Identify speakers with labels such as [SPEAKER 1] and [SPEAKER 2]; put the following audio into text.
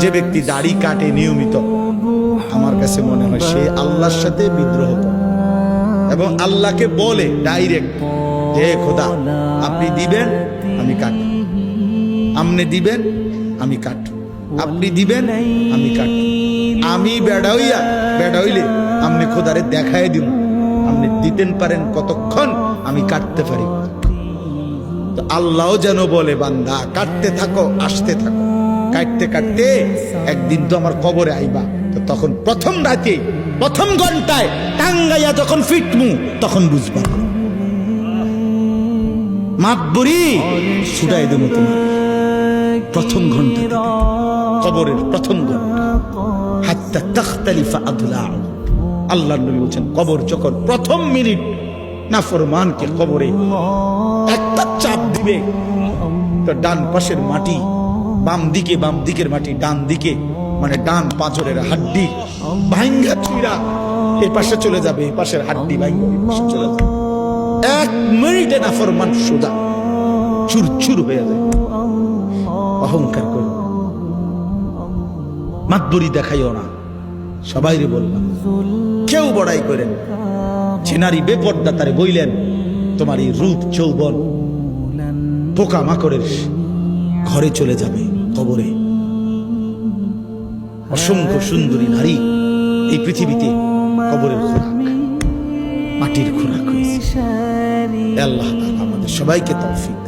[SPEAKER 1] যে ব্যক্তি দাড়ি কাটে নিয়মিত, আমার কাছে মনে হয় সে আল্লাহর সাথে বিদ্রোহ করে এবং আল্লাহকে বলে ডাইরেক্ট যে খোদা আপনি দিবেন আমি কাটব, আপনি দিবেন আমি কাটব, আপনি দিবেন আমি কাটব, আমি বেড়া হইলে আপনি খোদারে দেখায় দিব, আপনি দিতেন পারেন কতক্ষণ আমি কাটতে পারি। তো আল্লাহও যেন বলে বান্দা কাটতে থাকো, আসতে থাকো, কাটতে কাটতে একদিন তো আমার কবরে আইবা। তো তখন প্রথম রাতে প্রথম ঘন্টায় টাঙ্গাইয়া যখন ফিটমু তখন বুঝবা মাতবরি ছুটাই দেবো তোমার প্রথম ঘন্টা, কবরের প্রথম ঘন্টা। হাত্তা তাখতালিফা আদলাউ, আল্লাহর নবী বলেন কবর যখন প্রথম মিনিট নাফরমানকে কবরে একটা চাপ দিবে, তো ডান পাশের মাটি বাম দিকের মাটি ডান দিকে, মানে ডান পাঁজরের হাড্ডি ভাঙ্গা চুইরা এই পাশে চলে যাবে, এই পাশের হাড্ডি ভাঙ্গা এই পাশে চলে যাবে। এক মিনিটে নাফরমান সোজা চুরচুর হয়ে যায়। অহংকার করো, মাতবরি দেখাইও না, সবাই রে বললাম কেউ বড়াই করেন। যে নারী বেপর্দা তারে বইলেন তোমার এই রূপ যৌবন পোকা মাকড়ের ঘরে চলে যাবে, কবরে। অসংখ্য সুন্দরী নারী এই পৃথিবীতে কবরের খোরাক, মাটির খোরাক হয়েছে। আল্লাহ আমাদের সবাইকে তৌফিক